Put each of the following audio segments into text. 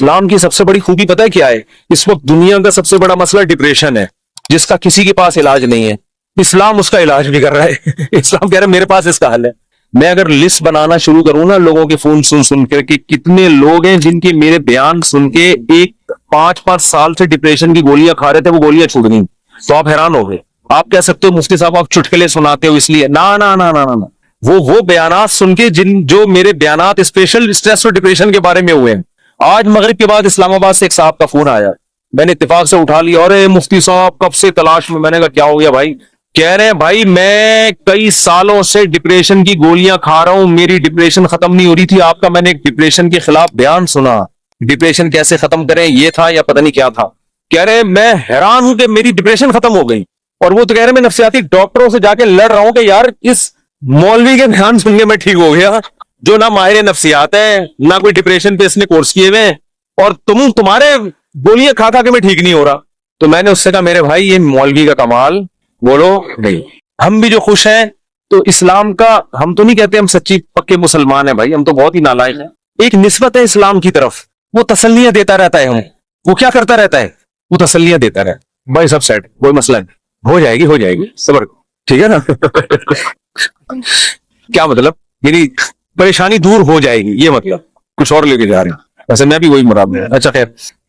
اسلام کی سب سے بڑی خوبی پتہ ہے کیا ہے؟ اس وقت دنیا کا سب سے بڑا مسئلہ ڈپریشن ہے، جس کا کسی کے پاس علاج نہیں ہے. اسلام اس کا علاج بھی کر رہا ہے. اسلام کہہ رہا ہے میرے پاس اس کا حل ہے. میں اگر لسٹ بنانا شروع کروں نا لوگوں کے فون سن کر کہ کتنے لوگ ہیں جن کے میرے بیان سن کے ایک 5 سال سے ڈپریشن کی گولیاں کھا رہے تھے، وہ گولیاں چھوٹ گئیں، تو آپ حیران ہو گئے. آپ کہہ سکتے ہو مفتی صاحب آپ چٹکلے سناتے ہو اس لیے. نہ وہ بیانات سن کے جو میرے بیانات اسپیشل اسٹریس اور ڈپریشن کے بارے میں ہوئے ہیں. آج مغرب کے بعد اسلام آباد سے ایک صاحب کا فون آیا، میں نے اتفاق سے اٹھا لیا. اور مفتی صاحب کب سے تلاش میں. میں نے کہا کیا ہو گیا بھائی؟ کہہ رہے ہیں بھائی میں کئی سالوں سے ڈپریشن کی گولیاں کھا رہا ہوں، میری ڈپریشن ختم نہیں ہو رہی تھی. آپ کا میں نے ایک ڈپریشن کے خلاف بیان سنا، ڈپریشن کیسے ختم کریں یہ تھا یا پتہ نہیں کیا تھا. کہہ رہے میں حیران ہوں کہ میری ڈپریشن ختم ہو گئی. اور وہ تو کہہ رہے میں نفسیاتی ڈاکٹروں سے جا کے لڑ رہا ہوں کہ یار اس مولوی کے بیان سن کے میں ٹھیک ہو گیا، جو نہ ماہر نفسیات ہے نہ کوئی ڈپریشن پہ اس نے کورس کیے ہوئے، اور تمہارے گولیاں کھا کے میں ٹھیک نہیں ہو رہا. تو میں نے اس سے کہا میرے بھائی یہ مولوی کا کمال بولو نہیں. ہم بھی جو خوش ہیں تو اسلام کا، ہم تو نہیں کہتے ہم سچی پکے مسلمان ہیں بھائی، ہم تو بہت ہی نالائق ہیں. ایک نسبت ہے اسلام کی طرف، وہ تسلیاں دیتا رہتا ہے. وہ کیا کرتا رہتا ہے؟ وہ تسلیاں دیتا رہتا. بھائی سب سیٹ، کوئی مسئلہ نہیں، ہو جائے گی صبر، ٹھیک ہے نا. کیا مطلب؟ یعنی پریشانی دور ہو جائے گی، یہ مطلب کچھ اور لے کے جا رہے ہیں. ویسے میں بھی وہی مراد ہے. اچھا خیر،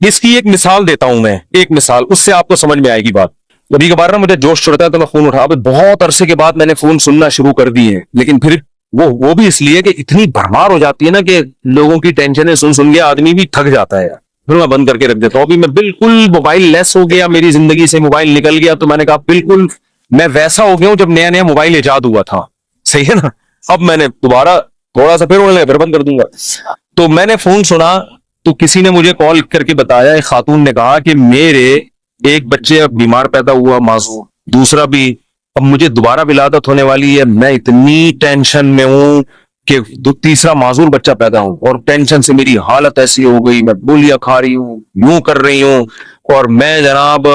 اس کی ایک مثال دیتا ہوں میں، ایک مثال، اس سے آپ کو سمجھ میں آئے گی بات. کبھی کبھار نا مجھے جوش چڑھتا ہے تو میں فون اٹھا، بہت عرصے کے بعد میں نے فون سننا شروع کر دی ہے، لیکن پھر وہ بھی اس لیے کہ اتنی بھرمار ہو جاتی ہے نا کہ لوگوں کی ٹینشنیں سن کے آدمی بھی تھک جاتا ہے. پھر میں بند کر کے رکھ دیتا ہوں. ابھی میں بالکل موبائل لیس ہو گیا، میری زندگی سے موبائل نکل گیا. تو میں نے کہا بالکل میں ویسا ہو گیا ہوں جب نیا موبائل ایجاد ہوا تھا. صحیح ہے نا؟ اب میں نے دوبارہ تھوڑا سا پھر بند کر دوں گا. تو میں نے فون سنا تو کسی نے مجھے کال کر کے بتایا، ایک خاتون نے کہا کہ میرے ایک بچے اب بیمار پیدا ہوا معذور، دوسرا بھی اب مجھے دوبارہ ولادت ہونے والی ہے، میں اتنی ٹینشن میں ہوں کہ تیسرا معذور بچہ پیدا ہوں، اور ٹینشن سے میری حالت ایسی ہو گئی، میں گولیاں کھا رہی ہوں، یوں کر رہی ہوں، اور میں جناب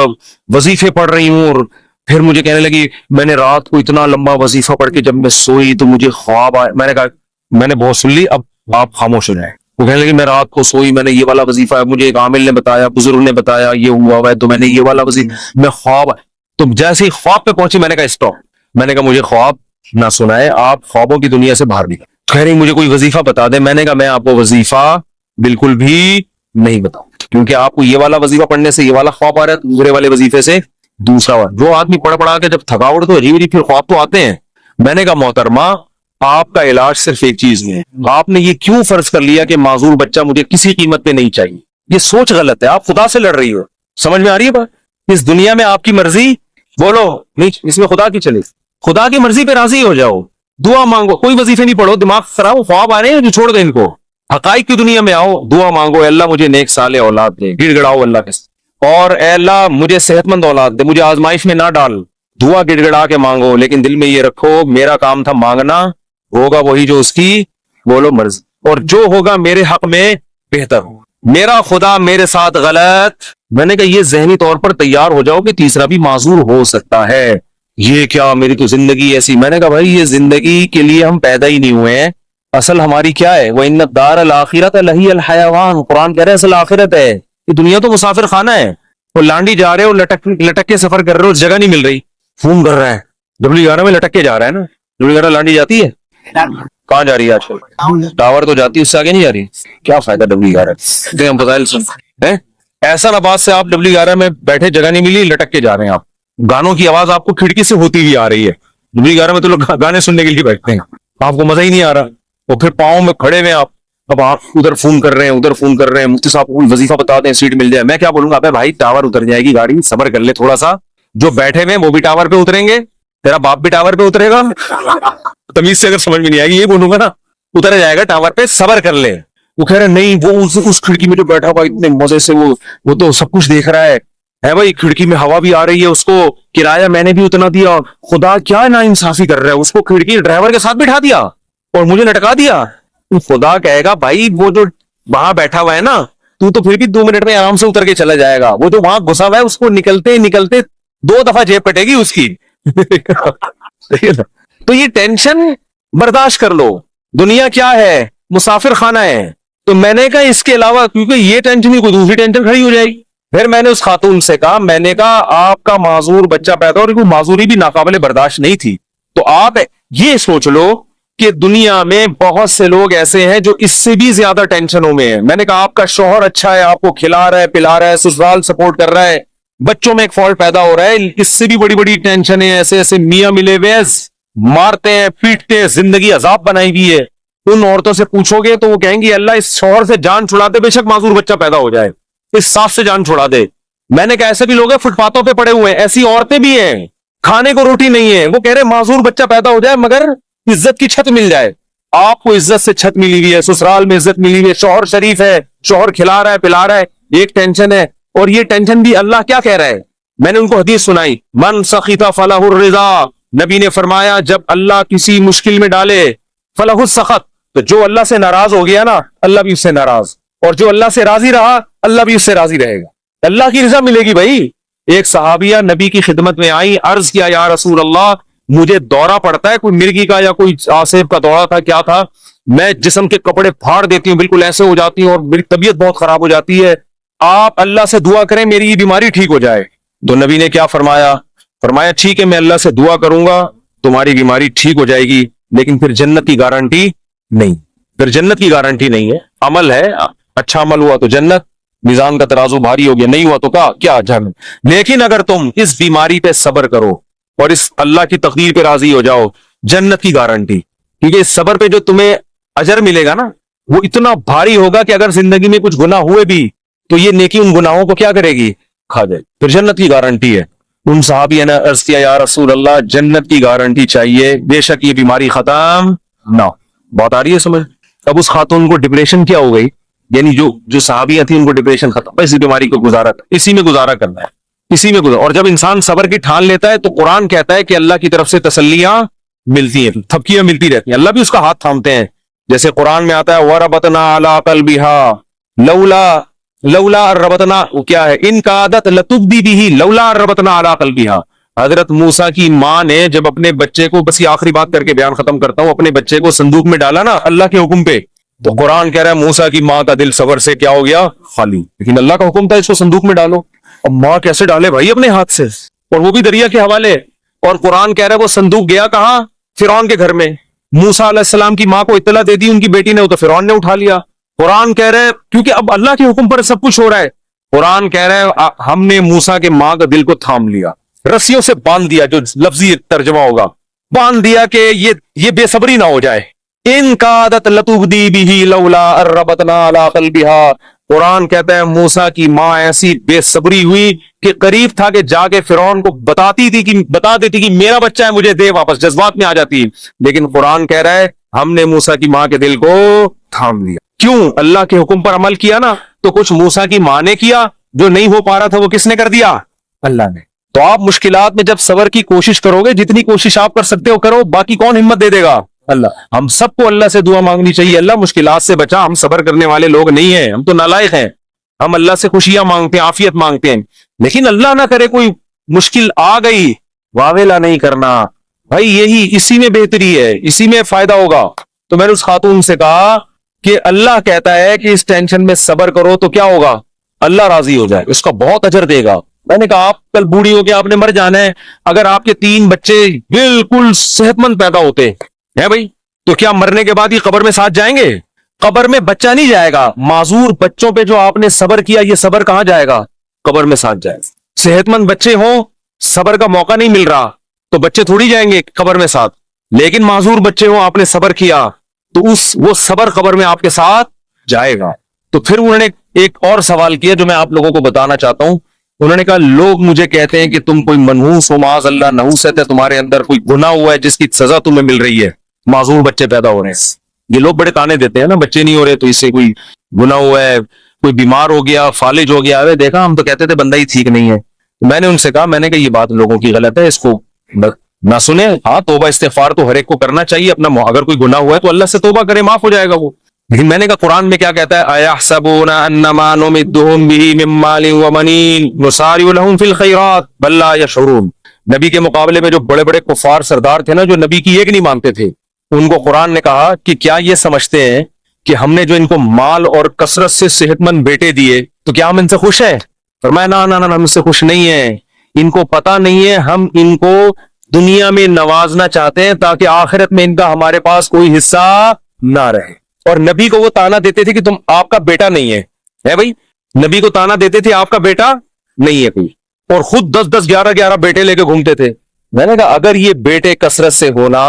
وظیفے پڑھ رہی ہوں. اور پھر مجھے کہنے لگی میں نے رات کو اتنا لمبا وظیفہ پڑھ کے جب میں سوئی تو مجھے خواب آئے. میں نے کہا میں نے بہت سن لی، اب آپ خاموش ہو جائیں. وہ کہنے لگی میں رات کو سوئی، میں نے یہ والا وظیفہ ہے، مجھے ایک عامل نے بتایا، بزرگ نے بتایا یہ ہوا ہے، تو میں نے یہ والا وظیفہ، میں خواب. تو جیسے ہی خواب پہ پہنچی میں نے کہا اسٹاپ. میں نے کہا مجھے خواب نہ سنائے، آپ خوابوں کی دنیا سے باہر نکل. کہہ رہی مجھے کوئی وظیفہ بتا دے. میں نے کہا میں آپ کو وظیفہ بالکل بھی نہیں بتاؤں، کیونکہ آپ کو یہ والا وظیفہ پڑھنے سے یہ والا خواب آ رہا ہے، دوسرے والے وظیفے سے دوسرا والا. جو آدمی پڑھ کے جب تھکاوٹ تو عجیب پھر خواب تو آتے ہیں. میں نے کہا محترمہ آپ کا علاج صرف ایک چیز میں ہے. آپ نے یہ کیوں فرض کر لیا کہ معذور بچہ مجھے کسی قیمت پہ نہیں چاہیے؟ یہ سوچ غلط ہے، آپ خدا سے لڑ رہی ہو. سمجھ میں آ رہی ہے بات؟ اس دنیا میں آپ کی مرضی بولو نہیں، اس میں خدا کی چلے. خدا کی مرضی پہ راضی ہو جاؤ، دعا مانگو، کوئی وظیفے نہیں پڑھو، دماغ خراب خواب آ رہے ہیں جو چھوڑ دیں ان کو. حقائق کی دنیا میں آؤ، دعا مانگو، اے اللہ مجھے نیک صالح اولاد دے، گڑ گڑاؤ اللہ کے ساتھ. اور اے اللہ مجھے صحت مند اولاد دے، مجھے آزمائش میں نہ ڈال. دعا گڑ گڑا کے مانگو، لیکن دل میں یہ رکھو میرا کام تھا مانگنا، ہوگا وہی جو اس کی بولو مرضی، اور جو ہوگا میرے حق میں بہتر ہو. میرا خدا میرے ساتھ غلط. میں نے کہا یہ ذہنی طور پر تیار ہو جاؤ کہ تیسرا بھی معذور ہو سکتا ہے. یہ کیا میری تو زندگی ایسی. میں نے کہا بھائی یہ زندگی کے لیے ہم پیدا ہی نہیں ہوئے ہیں. اصل ہماری کیا ہے؟ وَإِنَّ الدَّارَ الْآخِرَةَ لَهِيَ الْحَيَوَانُ. قرآن کہہ رہے ہیں اصل آخرت ہے، یہ دنیا تو مسافر خانہ ہے. وہ لانڈی جا رہے ہو، لٹک کے سفر کر رہے ہو، جگہ نہیں مل رہی، فون کر رہا ہے. W11 میں لٹک کے جا رہا ہے نا. W11 لانڈی جاتی ہے؟ کہاں جا رہی ہے آج کل؟ ٹاور تو جاتی ہے، اس سے آگے نہیں جا رہی. کیا فائدہ W11 فضائل سن. ایسا نباز سے آپ W11 میں بیٹھے، جگہ نہیں ملی، لٹک کے جا رہے ہیں. آپ گانوں کی آواز آپ کو کھڑکی سے ہوتی ہوئی آ رہی ہے. W11 میں تو لوگ گانے سننے کے لیے بیٹھتے ہیں، آپ کو مزہ ہی نہیں آ رہا. اور پھر پاؤں میں کھڑے ہوئے آپ، اب آپ ادھر فون کر رہے ہیں ادھر فون کر رہے ہیں، مفتی صاحب کو کوئی وظیفہ بتا دیں سیٹ مل جائے. میں کیا بولوں گا؟ ابے بھائی ٹاور اتر جائے گی گاڑی، صبر کر لے تھوڑا سا. جو بیٹھے ہوئے وہ بھی ٹاور پہ اتریں گے، تیرا باپ بھی ٹاور پہ اترے گا. تمیز سے اگر سمجھ میں نہیں آئے گی یہ بولوں گا نا، اتر جائے گا ٹاور پہ، صبر کر لے. وہ کہہ رہے نہیں، وہ اس کھڑکی میں جو بیٹھا ہوا اتنے مزے سے وہ تو سب کچھ دیکھ رہا ہے بھائی، کھڑکی میں ہوا بھی آ رہی ہے، اس کو کرایہ میں نے بھی اتنا دیا. خدا کیا نا انصافی کر رہا ہے، اس کو کھڑکی ڈرائیور کے ساتھ بٹھا دیا اور مجھے لٹکا دیا. خدا کہے گا بھائی وہ جو وہاں بیٹھا ہوا ہے نا، تو پھر بھی 2 منٹ میں آرام سے اتر کے چلا جائے گا. وہ جو وہاں گھسا ہوا ہے اس کو نکلتے 2 دفعہ جیب پٹے گی اس کی. تو یہ ٹینشن برداشت کر لو. دنیا کیا ہے؟ مسافر خانہ ہے. تو میں نے کہا اس کے علاوہ کیونکہ یہ ٹینشن ہی کوئی دوسری ٹینشن کھڑی ہو جائے گی. پھر میں نے اس خاتون سے کہا, میں نے کہا آپ کا معذور بچہ پیدا اور کوئی معذوری بھی ناقابل برداشت نہیں تھی, تو آپ یہ سوچ لو کہ دنیا میں بہت سے لوگ ایسے ہیں جو اس سے بھی زیادہ ٹینشنوں میں ہیں. میں نے کہا آپ کا شوہر اچھا ہے, آپ کو کھلا رہا ہے پلا رہا ہے, سسرال سپورٹ کر رہا ہے, بچوں میں ایک فالٹ پیدا ہو رہا ہے, اس سے بھی بڑی بڑی ٹینشنیں, ایسے ایسے میاں ملے ہوئے مارتے ہیں پیٹتے ہیں, زندگی عذاب بنائی ہوئی ہے. ان عورتوں سے پوچھو گے تو وہ کہیں گی اللہ اس شوہر سے جان چھڑا دے, بے شک معذور بچہ پیدا ہو جائے, اس سانپ سے جان چھڑا دے. میں نے کہا ایسے بھی لوگ ہیں فٹ پاتھوں پہ پڑے ہوئے ہیں, ایسی عورتیں بھی ہیں کھانے کو روٹی نہیں ہے, وہ کہہ رہے معذور بچہ پیدا ہو جائے مگر عزت کی چھت مل جائے. آپ کو عزت سے چھت ملی ہوئی ہے, سسرال میں عزت ملی ہوئی ہے, شوہر شریف ہے, شوہر کھلا رہا ہے پلا رہا ہے, ایک ٹینشن ہے. اور یہ ٹینشن بھی اللہ کیا کہہ رہا ہے, میں نے ان کو حدیث سنائی, من سخط فلہ الرضا, نبی نے فرمایا جب اللہ کسی مشکل میں ڈالے فلہ السخط, تو جو اللہ سے ناراض ہو گیا نا اللہ بھی اس سے ناراض, اور جو اللہ سے راضی رہا اللہ بھی اس سے راضی رہے گا, اللہ کی رضا ملے گی. بھائی ایک صحابیہ نبی کی خدمت میں آئی, عرض کیا یا رسول اللہ مجھے دورہ پڑتا ہے, کوئی مرگی کا یا کوئی آصف کا دورہ تھا کیا تھا, میں جسم کے کپڑے پھاڑ دیتی ہوں, بالکل ایسے ہو جاتی ہوں اور میری طبیعت بہت خراب ہو جاتی ہے, آپ اللہ سے دعا کریں میری یہ بیماری ٹھیک ہو جائے. تو نبی نے کیا فرمایا, فرمایا ٹھیک ہے میں اللہ سے دعا کروں گا تمہاری بیماری ٹھیک ہو جائے گی, لیکن پھر جنت کی گارنٹی نہیں, پھر جنت کی گارنٹی نہیں ہے. عمل ہے, اچھا عمل ہوا تو جنت, میزان کا ترازو بھاری ہو گیا, نہیں ہوا تو کیا جہنم. لیکن اگر تم اس بیماری پہ صبر کرو اور اس اللہ کی تقدیر پہ راضی ہو جاؤ, جنت کی گارنٹی. کیونکہ اس صبر پہ جو تمہیں اجر ملے گا نا وہ اتنا بھاری ہوگا کہ اگر زندگی میں کچھ گناہ ہوئے بھی تو یہ نیکی ان گناہوں کو کیا کرے گی, کھا جائے, پھر جنت کی گارنٹی ہے. ان صحابی نے عرض کیا یا رسول اللہ جنت کی گارنٹی چاہیے, بے شک یہ بیماری ختم نہ. بات آ رہی ہے سمجھ. اب اس خاتون کو ڈپریشن کیا ہو گئی, یعنی جو صحابیاں تھیں ان کو ڈپریشن ختم, اسی بیماری کو اسی میں گزارا کرنا ہے, اسی میں گزارا. اور جب انسان صبر کی ٹھان لیتا ہے تو قرآن کہتا ہے کہ اللہ کی طرف سے تسلیاں ملتی ہیں, تھپکیاں ملتی رہتی ہیں, اللہ بھی اس کا ہاتھ تھامتے ہیں. جیسے قرآن میں آتا ہے وَرَبَطْنَا عَلَىٰ قَلْبِهَا لولا ربطنا, کیا ہے ان کا عادت لتبدی بھی لولا ربطنا علی قلبها. حضرت موسیٰ کی ماں نے جب اپنے بچے کو, بس یہ آخری بات کر کے بیان ختم کرتا ہوں, اپنے بچے کو صندوق میں ڈالا نا اللہ کے حکم پہ, تو قرآن کہہ رہا ہے موسیٰ کی ماں کا دل صبر سے کیا ہو گیا, خالی. لیکن اللہ کا حکم تھا اس کو صندوق میں ڈالو. اب ماں کیسے ڈالے بھائی اپنے ہاتھ سے, اور وہ بھی دریا کے حوالے. اور قرآن کہہ رہا ہے وہ صندوق گیا کہاں, فرعون کے گھر میں. موسیٰ علیہ السلام کی ماں کو اطلاع دے دی ان کی بیٹی نے, وہ تو فرعون نے اٹھا لیا. قرآن کہہ رہے کیونکہ اب اللہ کے حکم پر سب کچھ ہو رہا ہے. قرآن کہہ رہے ہم نے موسیٰ کے ماں کا دل کو تھام لیا, رسیوں سے باندھ دیا, جو لفظی ترجمہ ہوگا باندھ دیا کہ یہ بے صبری نہ ہو جائے. ان کا عادت لتبدی بھی لولا ربطنا علی قلبها. قرآن کہتا ہے موسیٰ کی ماں ایسی بے صبری ہوئی کہ قریب تھا کہ جا کے فرعون کو بتا دیتی کہ میرا بچہ ہے مجھے دے واپس, جذبات میں آ جاتی. لیکن قرآن کہہ رہا ہے ہم نے موسیٰ کی ماں کے دل کو تھام لیا. کیوں, اللہ کے حکم پر عمل کیا نا, تو کچھ موسیٰ کی ماں نے کیا, جو نہیں ہو پا رہا تھا وہ کس نے کر دیا, اللہ نے. تو آپ مشکلات میں جب صبر کی کوشش کرو گے, جتنی کوشش آپ کر سکتے ہو کرو, باقی کون ہمت دے گا, اللہ. ہم سب کو اللہ سے دعا مانگنی چاہیے, اللہ مشکلات سے بچا. ہم صبر کرنے والے لوگ نہیں ہیں, ہم تو نالائق ہیں. ہم اللہ سے خوشیاں مانگتے ہیں, عافیت مانگتے ہیں, لیکن اللہ نہ کرے کوئی مشکل آ گئی, واویلا نہیں کرنا بھائی, یہی اسی میں بہتری ہے, اسی میں فائدہ ہوگا. تو میں نے اس خاتون سے کہا کہ اللہ کہتا ہے کہ اس ٹینشن میں صبر کرو تو کیا ہوگا, اللہ راضی ہو جائے, اس کا بہت اجر دے گا. میں نے کہا آپ کل بوڑھی ہو کے آپ نے مر جانا ہے, اگر آپ کے 3 بچے بالکل صحت مند پیدا ہوتے ہیں بھائی, تو کیا مرنے کے بعد یہ قبر میں ساتھ جائیں گے؟ قبر میں بچہ نہیں جائے گا. معذور بچوں پہ جو آپ نے صبر کیا, یہ صبر کہاں جائے گا, قبر میں ساتھ جائے گا. صحت مند بچے ہوں, صبر کا موقع نہیں مل رہا, تو بچے تھوڑی جائیں گے قبر میں ساتھ. لیکن معذور بچے ہوں, آپ نے صبر کیا, تو وہ صبر قبر میں آپ کے ساتھ جائے گا. تو پھر انہوں نے ایک اور سوال کیا جو میں آپ لوگوں کو بتانا چاہتا ہوں. انہوں نے کہا لوگ مجھے کہتے ہیں کہ تم کوئی منحوس ہو, معاذ اللہ, نحوست ہے تمہارے اندر, کوئی گناہ ہوا ہے جس کی سزا تمہیں مل رہی ہے, معذور بچے پیدا ہو رہے ہیں. یہ لوگ بڑے تانے دیتے ہیں نا, بچے نہیں ہو رہے تو اس سے کوئی گناہ ہوا ہے, کوئی بیمار ہو گیا, فالج ہو گیا. دیکھا ہم تو کہتے تھے بندہ ہی ٹھیک نہیں ہے. میں نے ان سے کہا, میں نے کہا یہ بات لوگوں کی غلط ہے, اس کو نہ سنیں. ہاں توبہ استغفار تو ہر ایک کو کرنا چاہیے, اپنا اگر کوئی گناہ ہوا ہے تو اللہ سے توبہ کرے, معاف ہو جائے گا وہ. لیکن میں نے کہا قرآن میں کیا کہتا ہے, اَيَحْسَبُونَ أَنَّمَا نُمِدُّهُمْ بِهِ مِن مَّالٍ وَبَنِينَ نُسَارِعُ لَهُمْ فِي الْخَيْرَاتِ بَل لَّا يَشْعُرُونَ. نبی کے مقابلے میں جو بڑے بڑے کفار سردار تھے نا, جو نبی کی ایک نہیں مانتے تھے, ان کو قرآن نے کہا کہ کیا یہ سمجھتے ہیں کہ ہم نے جو ان کو مال اور کثرت سے صحت مند بیٹے دیے تو کیا ہم ان سے خوش ہیں؟ فرمایا نا نا نا، ہم ان سے خوش نہیں ہیں. ان کو پتا نہیں ہے ہم ان کو دنیا میں نوازنا چاہتے ہیں تاکہ آخرت میں ان کا ہمارے پاس کوئی حصہ نہ رہے. اور نبی کو وہ تانا دیتے تھے کہ تم آپ کا بیٹا نہیں ہے بھائی. نبی کو تانا دیتے تھے آپ کا بیٹا نہیں ہے کوئی, اور خود 10 11 11 بیٹے لے کے گھومتے تھے. میں نے کہا اگر یہ بیٹے کثرت سے ہونا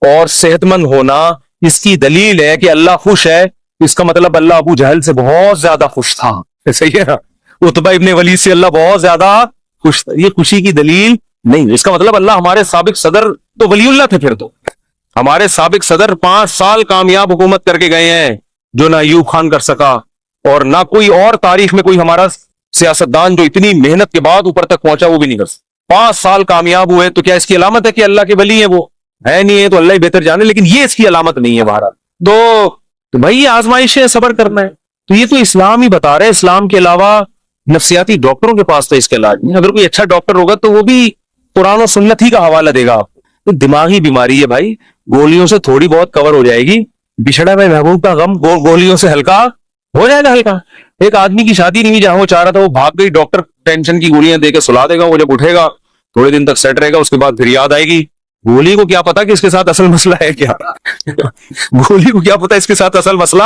اور صحت مند ہونا اس کی دلیل ہے کہ اللہ خوش ہے, اس کا مطلب اللہ ابو جہل سے بہت زیادہ خوش تھا. صحیح ہے نا؟ عتبہ ابن ولید سے اللہ بہت زیادہ خوش تھا. یہ خوشی کی دلیل نہیں. اس کا مطلب اللہ ہمارے سابق صدر تو ولی اللہ تھے. پھر تو ہمارے سابق صدر 5 سال کامیاب حکومت کر کے گئے ہیں جو نہ ایوب خان کر سکا, اور نہ کوئی اور تاریخ میں کوئی ہمارا سیاستدان جو اتنی محنت کے بعد اوپر تک پہنچا وہ بھی نہیں کر سکتا. 5 سال کامیاب ہوئے تو کیا اس کی علامت ہے کہ اللہ کے ولی ہیں؟ وہ ہے نہیں ہے تو اللہ ہی بہتر جانے, لیکن یہ اس کی علامت نہیں ہے. بہرحال تو بھائی یہ آزمائشیں صبر کرنا ہے. تو یہ تو اسلام ہی بتا رہے. اسلام کے علاوہ نفسیاتی ڈاکٹروں کے پاس تو اس کے علاج نہیں. اگر کوئی اچھا ڈاکٹر ہوگا تو وہ بھی قرآن و سنت ہی کا حوالہ دے گا آپ کو. تو دماغی بیماری ہے بھائی, گولیوں سے تھوڑی بہت کور ہو جائے گی. بچھڑا میں محبوب کا غم گولیوں سے ہلکا ہو جائے گا. ہلکا ایک آدمی کی شادی نہیں ہوئی جہاں وہ چاہ رہا تھا, وہ بھاگ گئی, ڈاکٹر ٹینشن کی گولیاں دے کے سلا دے گا. وہ جب اٹھے گا تھوڑے دن تک سیٹ رہے گا, اس کے بعد پھر یاد آئے گی. گولی کو کیا پتا کہ اس کے ساتھ اصل مسئلہ ہے کیا. گولی کو کیا پتا اس کے ساتھ اصل مسئلہ,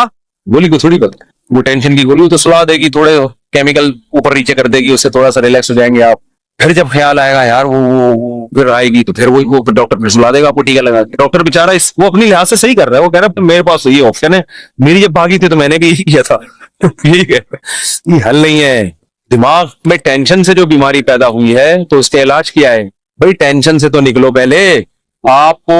گولی کو تھوڑی پتا. وہ ٹینشن کی گولی تو سلا دے گی, تھوڑے کیمیکل اوپر نیچے کر دے گی, اس سے تھوڑا سا ریلیکس ہو جائیں گے آپ. پھر جب خیال آئے گا یار وہ پھر آئے گی تو پھر وہ ڈاکٹر پھر سلا دے گا, آپ کو ٹیکا لگا کے. ڈاکٹر بیچارہ وہ اپنی لحاظ سے صحیح کر رہا ہے. وہ کہہ رہا ہے میرے پاس تو یہ آپشن ہے, میری جب بھاگی تھی تو میں نے بھی یہی کیا تھا. یہ حل نہیں ہے. دماغ میں ٹینشن سے جو بیماری پیدا ہوئی ہے تو اس کا علاج کیا ہے بھائی؟ ٹینشن سے تو نکلو پہلے. آپ کو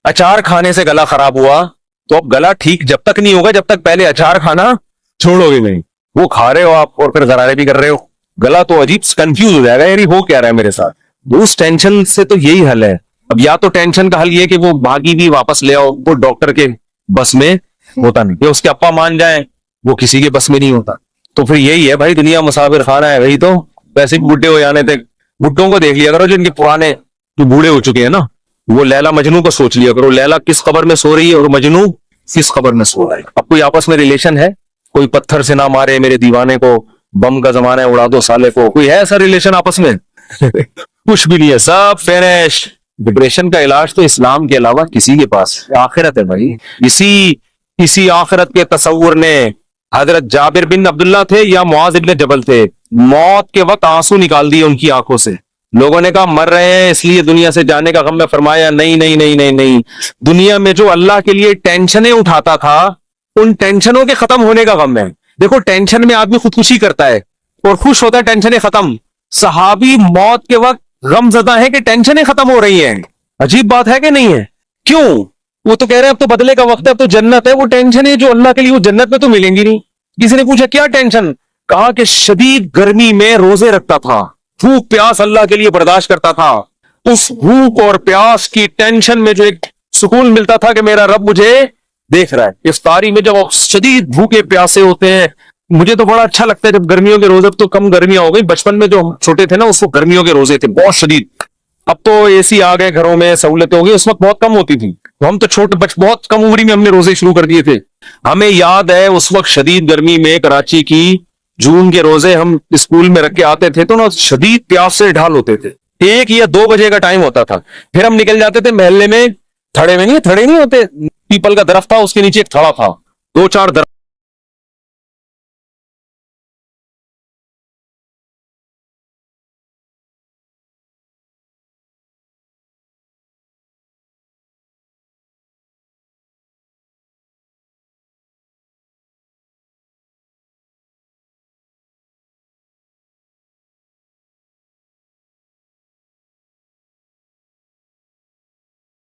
اچار کھانے سے گلا خراب ہوا تو اب گلا ٹھیک جب تک نہیں ہوگا جب تک پہلے اچار کھانا چھوڑو گے نہیں. وہ کھا رہے ہو آپ اور پھر غرارے بھی کر رہے ہو, گلا تو عجیب کنفیوز ہو جائے گا, یعنی ہو کیا رہا ہے میرے ساتھ. اس ٹینشن سے تو یہی حل ہے. اب یا تو ٹینشن کا حل یہ کہ وہ بھاگی بھی واپس لے آؤ, وہ ڈاکٹر کے بس میں ہوتا نہیں. یا اس کے ابا مان جائیں, وہ کسی کے بس میں نہیں ہوتا. تو پھر یہی ہے بھائی, دنیا مسافر خانہ ہے. وہی تو ویسے بھی بڈھے ہو جانے تھے. بڈھوں کو دیکھ لیا کرو جن کے پرانے جو بوڑھے ہو چکے ہیں نا, وہ لیلا مجنو کو سوچ لیا کرو. لیلا کس قبر میں سو رہی ہے اور مجنو کس قبر میں سو رہا ہے. اب کوئی آپس میں ریلیشن ہے؟ کوئی پتھر سے نہ مارے میرے دیوانے کو, بم کا زمانہ ہے اڑا دو سالے کو, کوئی ہے ایسا ریلیشن آپس میں؟ کچھ بھی نہیں ہے, سب فینش. ڈپریشن کا علاج تو اسلام کے علاوہ کسی کے پاس آخرت ہے بھائی. اسی آخرت کے تصور نے حضرت جابر بن عبداللہ تھے یا معاذ ابن جبل تھے, موت کے وقت آنسو نکال دیے ان کی آنکھوں سے. لوگوں نے کہا مر رہے ہیں اس لیے دنیا سے جانے کا غم میں. فرمایا نہیں نہیں نہیں نہیں نہیں, دنیا میں جو اللہ کے لیے ٹینشنیں اٹھاتا تھا ان ٹینشنوں کے ختم ہونے کا غم ہے. دیکھو ٹینشن میں آدمی خودکشی کرتا ہے اور خوش ہوتا ہے ٹینشنیں ختم. صحابی موت کے وقت غم زدہ ہے کہ ٹینشنیں ختم ہو رہی ہیں. عجیب بات ہے کہ نہیں ہے؟ کیوں؟ وہ تو کہہ رہے ہیں اب تو بدلے کا وقت ہے, اب تو جنت ہے. وہ ٹینشنیں جو اللہ کے لیے وہ جنت میں تو ملیں گی نہیں. کسی نے پوچھا کیا ٹینشن؟ کہا کہ شدید گرمی میں روزے رکھتا تھا, بھوک پیاس اللہ کے لیے برداشت کرتا تھا. اس بھوک اور پیاس کی ٹینشن میں جو ایک سکون ملتا تھا کہ میرا رب مجھے دیکھ رہا ہے. افطاری میں جب شدید بھوکے پیاسے ہوتے ہیں, مجھے تو بڑا اچھا لگتا ہے جب گرمیوں کے روزے, تو کم گرمیاں ہو گئی. بچپن میں جو ہم چھوٹے تھے نا اس وقت گرمیوں کے روزے تھے بہت شدید. اب تو اے سی آ گئے گھروں میں, سہولتیں ہو گئی. اس وقت بہت کم ہوتی تھی. ہم تو بہت کم عمری میں ہم نے روزے شروع کر دیے تھے. ہمیں یاد ہے اس وقت شدید گرمی میں کراچی کی جون کے روزے ہم اسکول میں رکھ کے آتے تھے تو نا شدید پیاس سے ڈھال ہوتے تھے. 1 یا 2 بجے کا ٹائم ہوتا تھا. پھر ہم نکل جاتے تھے محلے میں, تھڑے نہیں ہوتے, پیپل کا درخت تھا اس کے نیچے ایک تھڑا تھا, 2 4 درخت